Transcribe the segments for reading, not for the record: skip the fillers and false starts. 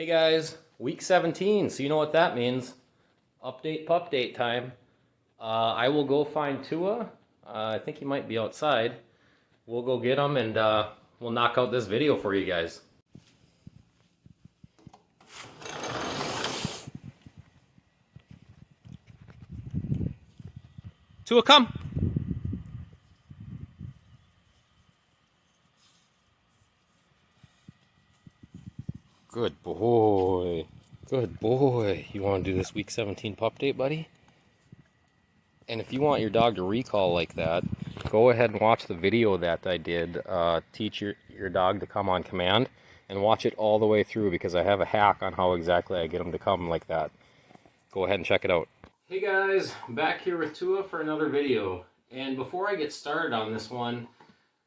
Hey guys, week 17, so you know what that means. Update pup date time. I will go find Tua. I think he might be outside. We'll go get him and we'll knock out this video for you guys. Tua, come! Good boy. Good boy. You want to do this week 17 pup date, buddy? And if you want your dog to recall like that, go ahead and watch the video that I did, teach your dog to come on command, and watch it all the way through because I have a hack on how exactly I get them to come like that. Go ahead and check it out. Hey guys, back here with Tua for another video. And before I get started on this one,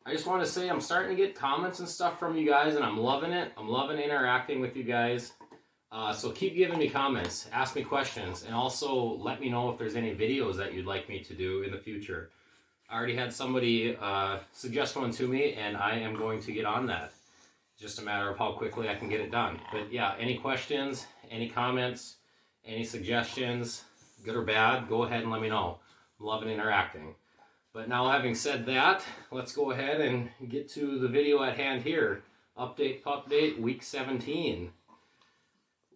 I just want to say I'm starting to get comments and stuff from you guys, and I'm loving it. I'm loving interacting with you guys. So keep giving me comments, ask me questions, and also let me know if there's any videos that you'd like me to do in the future. I already had somebody suggest one to me, and I am going to get on that. Just a matter of how quickly I can get it done. But yeah, any questions, any comments, any suggestions, good or bad, go ahead and let me know. I'm loving interacting. But now having said that, let's go ahead and get to the video at hand here. Update pup date week 17.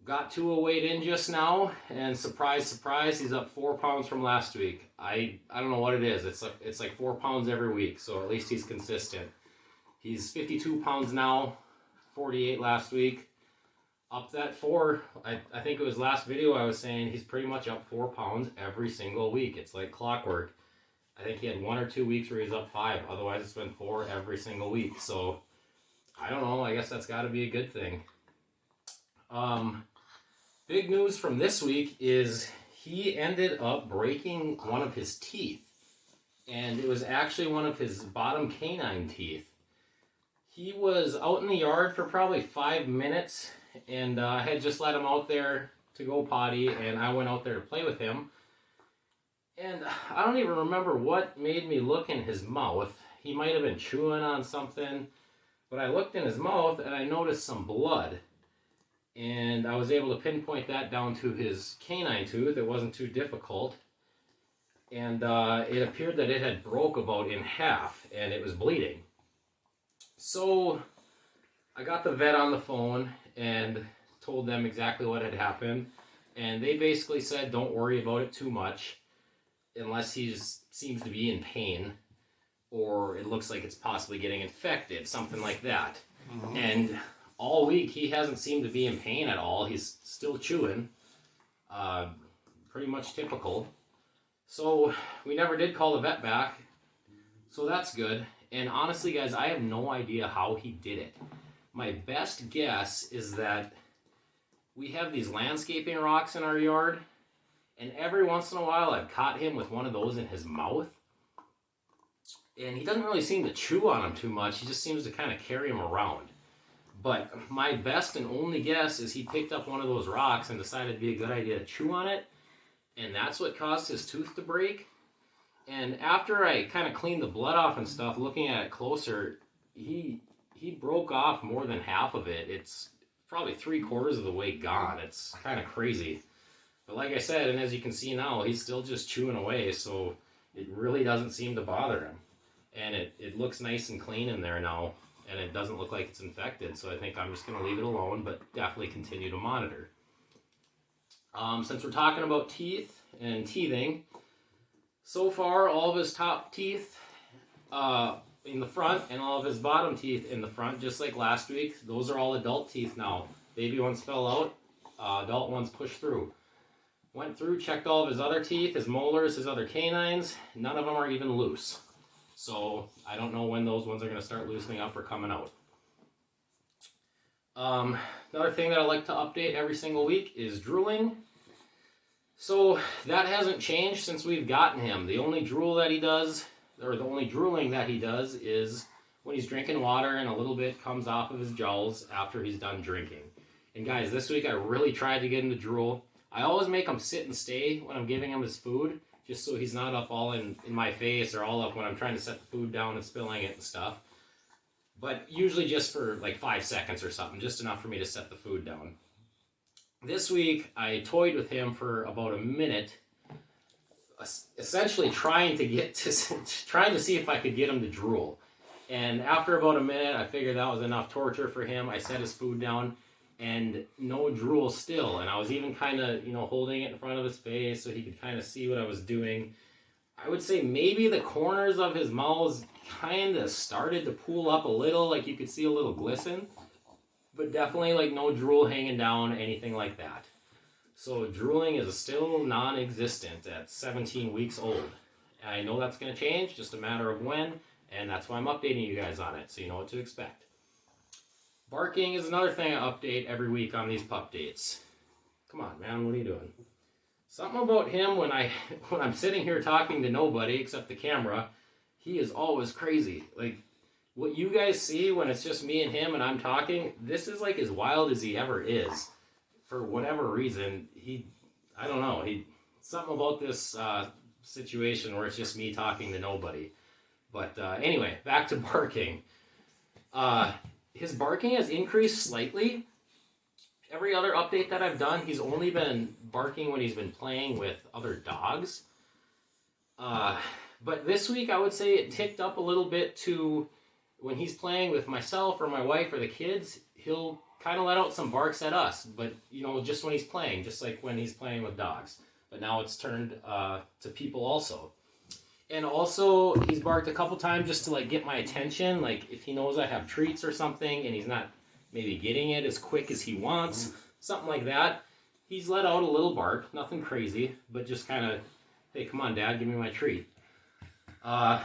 Got Tua weighed in just now, and surprise, surprise, he's up 4 pounds from last week. I don't know what it is. It's like 4 pounds every week, so at least he's consistent. He's 52 pounds now, 48 last week. Up that 4, I think it was last video I was saying he's pretty much up 4 pounds every single week. It's like clockwork. I think he had 1 or 2 weeks where he's up 5. Otherwise, it's been 4 every single week. So, I don't know. I guess that's got to be a good thing. Big news from this week is he ended up breaking one of his teeth. And it was actually one of his bottom canine teeth. He was out in the yard for probably 5 minutes. And I had just let him out there to go potty. And I went out there to play with him. And I don't even remember what made me look in his mouth. He might have been chewing on something. But I looked in his mouth and I noticed some blood. And I was able to pinpoint that down to his canine tooth. It wasn't too difficult. And it appeared that it had broke about in half and it was bleeding. So I got the vet on the phone and told them exactly what had happened. And they basically said, don't worry about it too much. Unless he seems to be in pain, or it looks like it's possibly getting infected, something like that. Mm-hmm. And all week he hasn't seemed to be in pain at all. He's still chewing, pretty much typical. So we never did call the vet back, so that's good. And honestly, guys, I have no idea how he did it. My best guess is that we have these landscaping rocks in our yard. And every once in a while, I've caught him with one of those in his mouth. And he doesn't really seem to chew on them too much. He just seems to kind of carry them around. But my best and only guess is he picked up one of those rocks and decided it'd be a good idea to chew on it. And that's what caused his tooth to break. And after I kind of cleaned the blood off and stuff, looking at it closer, he broke off more than half of it. It's probably 3/4 of the way gone. It's kind of crazy. But like I said, and as you can see now, he's still just chewing away, so it really doesn't seem to bother him. And it looks nice and clean in there now, and it doesn't look like it's infected, so I think I'm just going to leave it alone, but definitely continue to monitor. Since we're talking about teeth and teething, so far all of his top teeth in the front and all of his bottom teeth in the front, just like last week, those are all adult teeth now. Baby ones fell out, adult ones pushed through. Went through, checked all of his other teeth, his molars, his other canines. None of them are even loose. So I don't know when those ones are going to start loosening up or coming out. Another thing that I like to update every single week is drooling. So that hasn't changed since we've gotten him. The only drool that he does, or the only drooling that he does, is when he's drinking water and a little bit comes off of his jowls after he's done drinking. And guys, this week I really tried to get him to drool. I always make him sit and stay when I'm giving him his food, just so he's not up all in my face or all up when I'm trying to set the food down and spilling it and stuff. But usually just for like 5 seconds or something, just enough for me to set the food down. this week I toyed with him for about a minute, essentially trying to see if I could get him to drool. And after about a minute, I figured that was enough torture for him. I set his food down, and no drool still. And I was even kind of, holding it in front of his face so he could kind of see what I was doing. I would say maybe the corners of his mouth kind of started to pool up a little, like you could see a little glisten. But definitely like no drool hanging down, anything like that. So drooling is still non-existent at 17 weeks old. And I know that's going to change, just a matter of when. And that's why I'm updating you guys on it, so you know what to expect. Barking is another thing I update every week on these pup dates. Come on, man, what are you doing? Something about him when I'm sitting here talking to nobody except the camera, he is always crazy. Like, what you guys see when it's just me and him and I'm talking, this is like as wild as he ever is. For whatever reason, I don't know, something about this situation where it's just me talking to nobody. But anyway, back to barking. His barking has increased slightly. Every other update that I've done, he's only been barking when he's been playing with other dogs. But this week, I would say it ticked up a little bit to when he's playing with myself or my wife or the kids, he'll kind of let out some barks at us. But, just when he's playing, just like when he's playing with dogs. But now it's turned to people also. And also, he's barked a couple times just to, get my attention. Like, if he knows I have treats or something and he's not maybe getting it as quick as he wants, something like that. He's let out a little bark, nothing crazy, but just kind of, hey, come on, Dad, give me my treat. But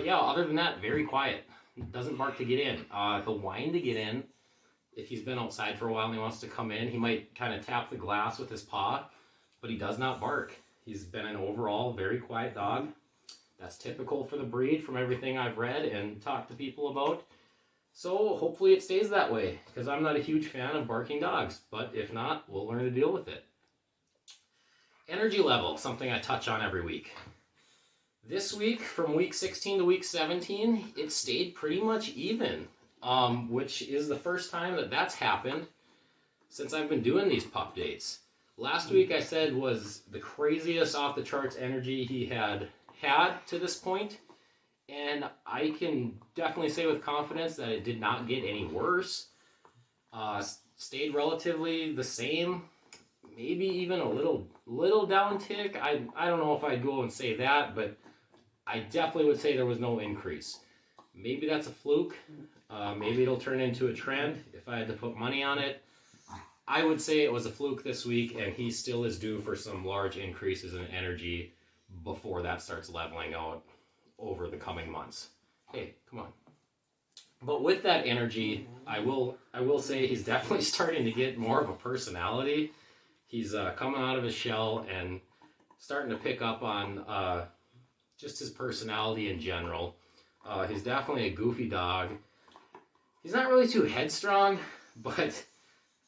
yeah, other than that, very quiet. Doesn't bark to get in. He'll whine to get in. If he's been outside for a while and he wants to come in, he might kind of tap the glass with his paw, but he does not bark. He's been an overall very quiet dog. That's typical for the breed from everything I've read and talked to people about. So hopefully it stays that way, because I'm not a huge fan of barking dogs. But if not, we'll learn to deal with it. Energy level, something I touch on every week. This week, from week 16 to week 17, it stayed pretty much even, which is the first time that's happened since I've been doing these pup dates. Last week I said was the craziest off the charts energy he had to this point, and I can definitely say with confidence that it did not get any worse. Stayed relatively the same, maybe even a little downtick. I don't know if I'd go and say that, but I definitely would say there was no increase. Maybe that's a fluke. Maybe it'll turn into a trend if I had to put money on it. I would say it was a fluke this week, and he still is due for some large increases in energy before that starts leveling out over the coming months. Hey, come on. But with that energy, I will say he's definitely starting to get more of a personality. He's coming out of his shell and starting to pick up on just his personality in general. He's definitely a goofy dog. He's not really too headstrong, but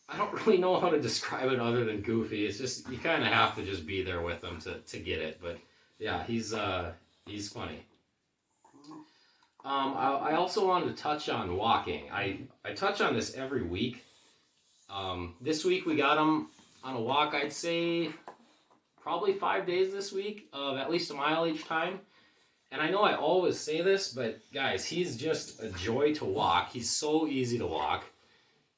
I don't really know how to describe it other than goofy. It's just, you kind of have to just be there with him to get it. But yeah, he's funny. I also wanted to touch on walking. I touch on this every week. This week we got him on a walk, I'd say probably 5 days this week of at least a mile each time. And I know I always say this, but guys, he's just a joy to walk. He's so easy to walk.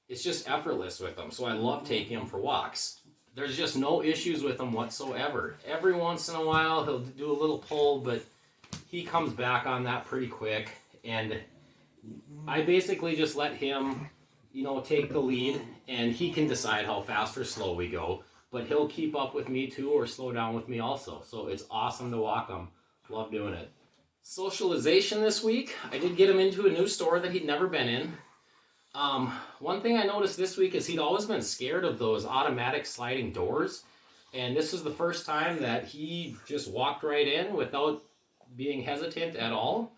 It's just effortless with him. So I love taking him for walks. There's just no issues with him whatsoever. Every once in a while, he'll do a little pull, but he comes back on that pretty quick. And I basically just let him, take the lead, and he can decide how fast or slow we go. But he'll keep up with me too, or slow down with me also. So it's awesome to walk him. Love doing it. Socialization this week. I did get him into a new store that he'd never been in. One thing I noticed this week is he'd always been scared of those automatic sliding doors. And this is the first time that he just walked right in without being hesitant at all.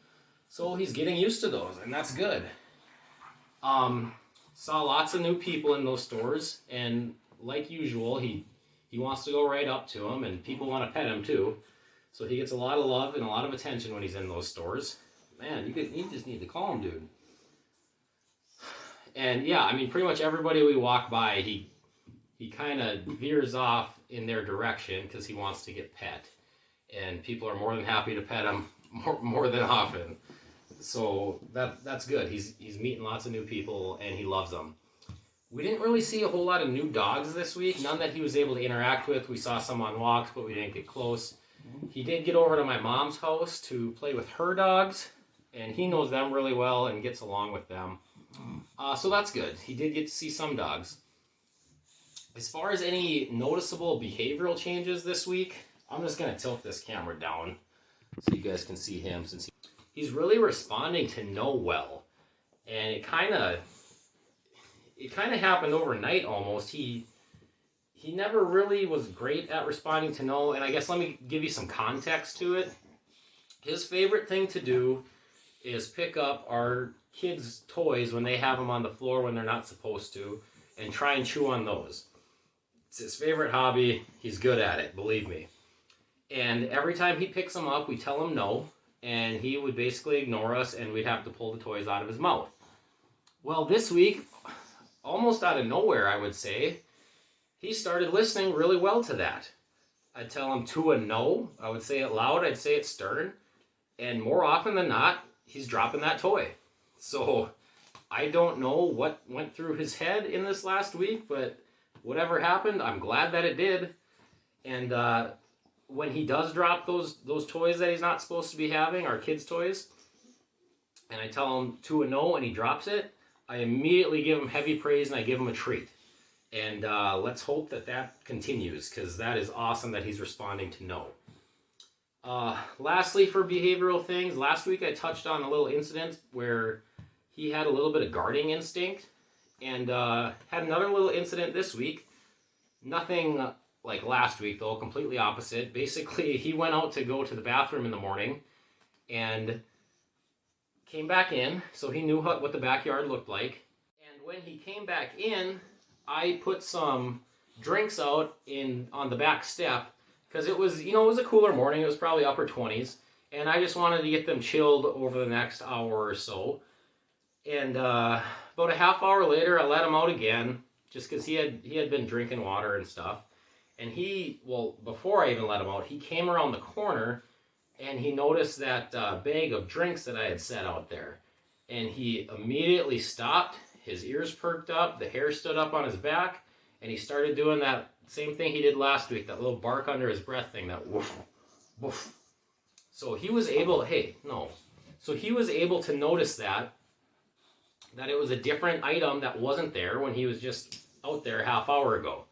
So he's getting used to those, and that's good. Saw lots of new people in those stores, and like usual, he wants to go right up to them, and people want to pet him too. So he gets a lot of love and a lot of attention when he's in those stores. Man, you just need to call him, dude. And yeah, I mean, pretty much everybody we walk by, he he kind of veers off in their direction because he wants to get pet. And people are more than happy to pet him more than often. So that's good. He's meeting lots of new people and he loves them. We didn't really see a whole lot of new dogs this week. None that he was able to interact with. We saw some on walks, but we didn't get close. He did get over to my mom's house to play with her dogs, and he knows them really well and gets along with them. So that's good. He did get to see some dogs. As far as any noticeable behavioral changes this week, I'm just going to tilt this camera down so you guys can see him, since he's really responding to no well. And it kind of happened overnight almost. He never really was great at responding to no, and I guess let me give you some context to it. His favorite thing to do is pick up our kids' toys when they have them on the floor when they're not supposed to, and try and chew on those. It's his favorite hobby. He's good at it, believe me. And every time he picks them up, we tell him no, and he would basically ignore us, and we'd have to pull the toys out of his mouth. Well, this week, almost out of nowhere, I would say, he started listening really well to that. I'd tell him Tua no. I would say it loud. I'd say it stern. And more often than not, he's dropping that toy. So I don't know what went through his head in this last week, but whatever happened, I'm glad that it did. And when he does drop those toys that he's not supposed to be having, our kids' toys, and I tell him Tua no and he drops it, I immediately give him heavy praise and I give him a treat. And let's hope that continues, because that is awesome that he's responding to no. Lastly, for behavioral things, last week I touched on a little incident where he had a little bit of guarding instinct, and had another little incident this week. Nothing like last week, though, completely opposite. Basically, he went out to go to the bathroom in the morning and came back in, so he knew what the backyard looked like. And when he came back in, I put some drinks out on the back step, because it was a cooler morning. It was probably upper 20s, and I just wanted to get them chilled over the next hour or so. And about a half hour later, I let him out again, just because he had been drinking water and stuff. And before I even let him out, he came around the corner, and he noticed that bag of drinks that I had set out there. And he immediately stopped, his ears perked up, the hair stood up on his back, and he started doing that same thing he did last week, that little bark under his breath thing, that woof, woof. So he was able, he was able to notice that it was a different item that wasn't there when he was just out there a half hour ago.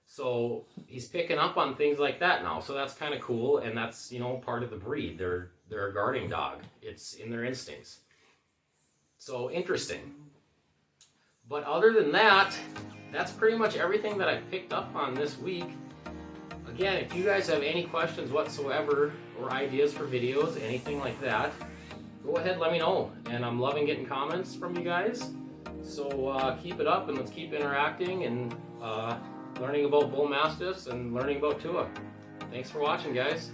So he's picking up on things like that now. So that's kind of cool, and that's, part of the breed. They're a guarding dog. It's in their instincts. So interesting. But other than that, that's pretty much everything that I picked up on this week. Again, if you guys have any questions whatsoever or ideas for videos, anything like that, go ahead, let me know. And I'm loving getting comments from you guys. So keep it up, and let's keep interacting and learning about bull mastiffs and learning about Tua. Thanks for watching, guys.